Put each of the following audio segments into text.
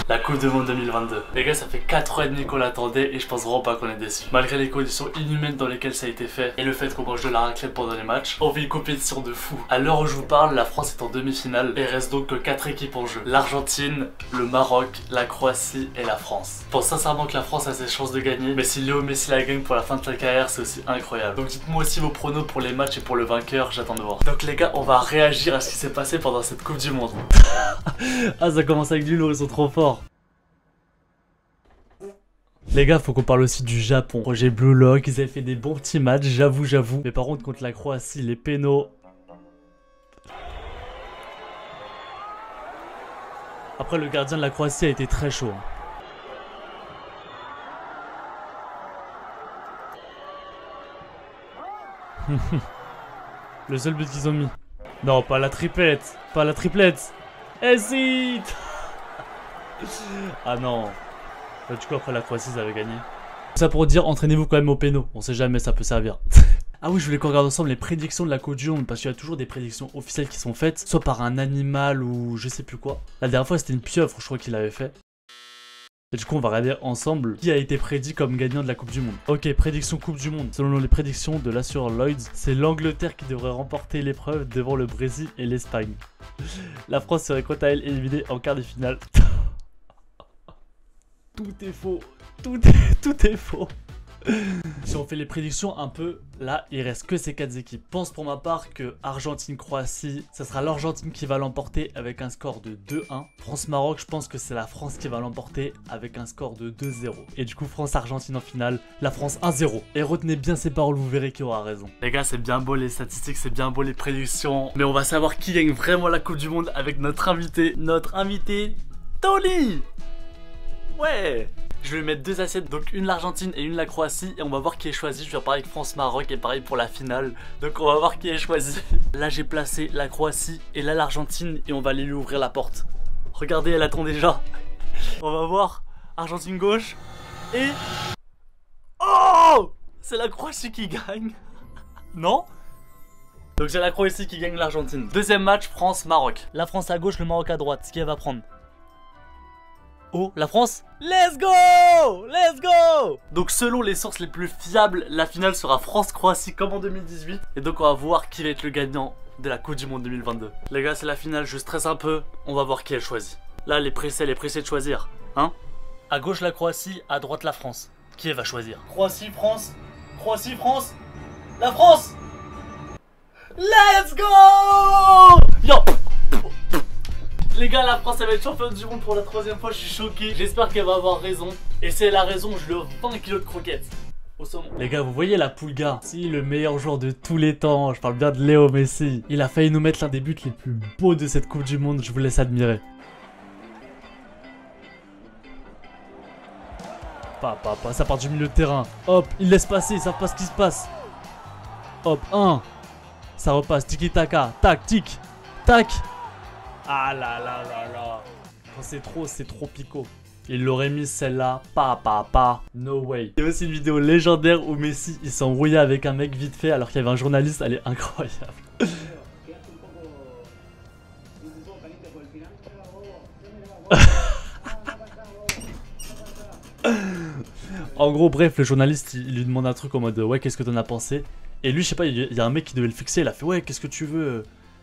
La Coupe du Monde 2022. Les gars, ça fait 4 ans et demi qu'on l'attendait et je pense vraiment pas qu'on est déçus. Malgré les conditions inhumaines dans lesquelles ça a été fait et le fait qu'on mange de la raclette pendant les matchs, on vit une compétition de fou. À l'heure où je vous parle, la France est en demi-finale et il reste donc que 4 équipes en jeu. L'Argentine, le Maroc, la Croatie et la France. Je pense sincèrement que la France a ses chances de gagner, mais si Léo Messi la gagne pour la fin de sa carrière, c'est aussi incroyable. Donc dites-moi aussi vos pronos pour les matchs et pour le vainqueur, j'attends de voir. Donc les gars, on va réagir à ce qui s'est passé pendant cette Coupe du Monde. Ah, ça commence avec du lourd, ils sont trop forts. Les gars, faut qu'on parle aussi du Japon. Roger Blue Lock, ils avaient fait des bons petits matchs, j'avoue. Mais par contre, contre la Croatie, les pénaux. Après, le gardien de la Croatie a été très chaud. Le seul but qu'ils ont mis. Non, pas la triplette. Pas la triplette. Eh si. Ah non. Du coup, après la Croatie, ils avaient gagné. Ça pour dire, entraînez-vous quand même au péno. On sait jamais, ça peut servir. Ah oui, je voulais qu'on regarde ensemble les prédictions de la Coupe du Monde. Parce qu'il y a toujours des prédictions officielles qui sont faites. Soit par un animal ou je sais plus quoi. La dernière fois, c'était une pieuvre, je crois qu'il avait fait. Et du coup, on va regarder ensemble qui a été prédit comme gagnant de la Coupe du Monde. Ok, prédiction Coupe du Monde. Selon les prédictions de l'assureur Lloyds, c'est l'Angleterre qui devrait remporter l'épreuve devant le Brésil et l'Espagne. La France serait quant à elle éliminée en quart de finale. Tout est faux. Tout est faux. Si on fait les prédictions un peu, là il reste que ces 4 équipes. Je pense pour ma part que Argentine-Croatie, ça sera l'Argentine qui va l'emporter avec un score de 2-1. France-Maroc, je pense que c'est la France qui va l'emporter avec un score de 2-0. Et du coup France-Argentine en finale, la France 1-0. Et retenez bien ces paroles, vous verrez qui aura raison. Les gars, c'est bien beau les statistiques, c'est bien beau les prédictions, mais on va savoir qui gagne vraiment la Coupe du Monde avec notre invité. Notre invité, Tony. Ouais. Je vais lui mettre 2 assiettes, donc une l'Argentine et une la Croatie, et on va voir qui est choisi. Je vais faire pareil avec France-Maroc et pareil pour la finale, donc on va voir qui est choisi. Là j'ai placé la Croatie et là l'Argentine et on va aller lui ouvrir la porte. Regardez, elle attend déjà. On va voir, Argentine gauche et... Oh, c'est la Croatie qui gagne. Non? Donc c'est la Croatie qui gagne l'Argentine. Deuxième match, France-Maroc. La France à gauche, le Maroc à droite, ce qui elle va prendre. Oh, la France? Let's go! Let's go! Donc selon les sources les plus fiables, la finale sera France-Croatie comme en 2018. Et donc on va voir qui va être le gagnant de la Coupe du Monde 2022. Les gars, c'est la finale, je stresse un peu. On va voir qui elle choisit. Là, elle est pressée de choisir. Hein? À gauche la Croatie, à droite la France. Qui elle va choisir? Croatie-France. Croatie-France. La France! Let's go! Yo! Les gars, la France elle va être championne du monde pour la 3e fois, je suis choqué. J'espère qu'elle va avoir raison. Et si elle a raison, je lui offre 20 kilos de croquettes au saumon. Les gars, vous voyez la Pulga? Si, le meilleur joueur de tous les temps. Je parle bien de Léo Messi. Il a failli nous mettre l'un des buts les plus beaux de cette Coupe du Monde. Je vous laisse admirer. Ça part du milieu de terrain. Hop, il laisse passer, ils savent pas ce qui se passe. Hop, 1. Ça repasse, tiki-taka. Tac, tic, tac. Ah là là là là. C'est trop pico. Il l'aurait mis celle-là. No way. Il y a aussi une vidéo légendaire où Messi il s'est embrouillé avec un mec vite fait alors qu'il y avait un journaliste. Elle est incroyable. En gros, bref, le journaliste il lui demande un truc en mode ouais, qu'est-ce que t'en as pensé? Et lui, je sais pas, il y a un mec qui devait le fixer. Il a fait ouais, qu'est-ce que tu veux?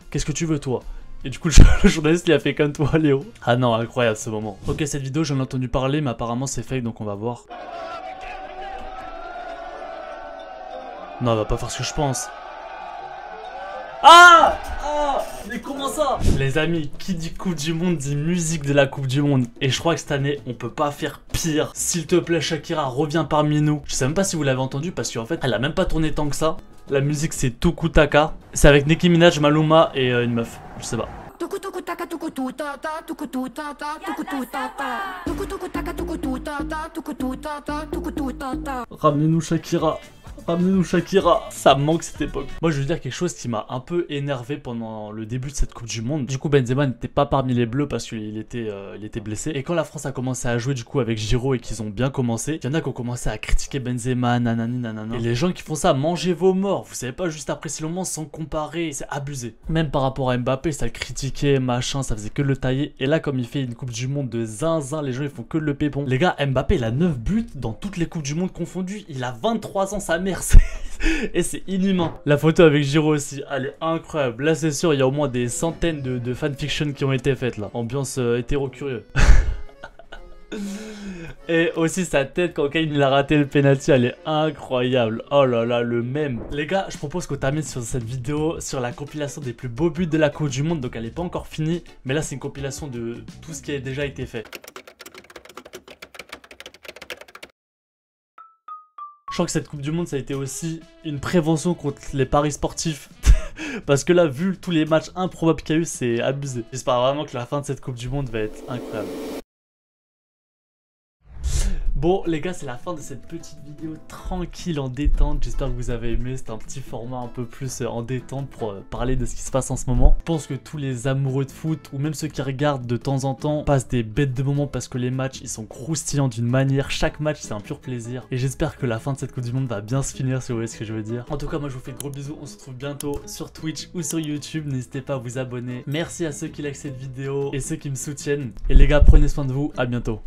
Qu'est-ce que tu veux, toi? Et du coup le journaliste il a fait comme toi, Léo. Ah non, incroyable ce moment. Ok, cette vidéo j'en ai entendu parler mais apparemment c'est fake, donc on va voir. Non, elle va pas faire ce que je pense. Ah! Mais comment ça? Les amis, qui dit Coupe du Monde dit musique de la Coupe du Monde. Et je crois que cette année on peut pas faire pire. S'il te plaît Shakira, reviens parmi nous. Je sais même pas si vous l'avez entendu parce qu'en fait elle a même pas tourné tant que ça. La musique c'est Tukutaka. C'est avec Nicki Minaj, Maluma et une meuf. Je sais pas. Ramenez-nous Shakira. Ramenez-nous Shakira. Ça me manque cette époque. Moi je veux dire quelque chose qui m'a un peu énervé pendant le début de cette Coupe du Monde. Du coup Benzema n'était pas parmi les bleus parce qu'il était blessé. Et quand la France a commencé à jouer du coup avec Giroud et qu'ils ont bien commencé, il y en a qui ont commencé à critiquer Benzema, nanani nanana. Et les gens qui font ça, mangez vos morts. Vous savez pas juste apprécier le moment sans comparer. C'est abusé. Même par rapport à Mbappé, ça le critiquait, machin, ça faisait que le tailler. Et là comme il fait une Coupe du Monde de zinzin, les gens ils font que le pépon. Les gars, Mbappé il a 9 buts dans toutes les Coupes du Monde confondues. Il a 23 ans, sa mère. Et c'est inhumain. La photo avec Giroud aussi, elle est incroyable. Là c'est sûr, il y a au moins des centaines de fanfictions qui ont été faites là. Ambiance hétéro-curieux. Et aussi sa tête quand Kane il a raté le penalty, elle est incroyable. Oh là là, le même. Les gars, je propose qu'on termine sur cette vidéo sur la compilation des plus beaux buts de la Coupe du Monde. Donc elle n'est pas encore finie, mais là c'est une compilation de tout ce qui a déjà été fait. Je crois que cette Coupe du Monde ça a été aussi une prévention contre les paris sportifs. Parce que là, vu tous les matchs improbables qu'il y a eu, c'est abusé. J'espère vraiment que la fin de cette Coupe du Monde va être incroyable. Bon les gars, c'est la fin de cette petite vidéo tranquille en détente. J'espère que vous avez aimé. C'était un petit format un peu plus en détente pour parler de ce qui se passe en ce moment. Je pense que tous les amoureux de foot ou même ceux qui regardent de temps en temps passent des bêtes de moments parce que les matchs ils sont croustillants d'une manière. Chaque match c'est un pur plaisir. Et j'espère que la fin de cette Coupe du Monde va bien se finir, si vous voyez ce que je veux dire. En tout cas moi je vous fais de gros bisous. On se retrouve bientôt sur Twitch ou sur YouTube. N'hésitez pas à vous abonner. Merci à ceux qui likent cette vidéo et ceux qui me soutiennent. Et les gars, prenez soin de vous. À bientôt.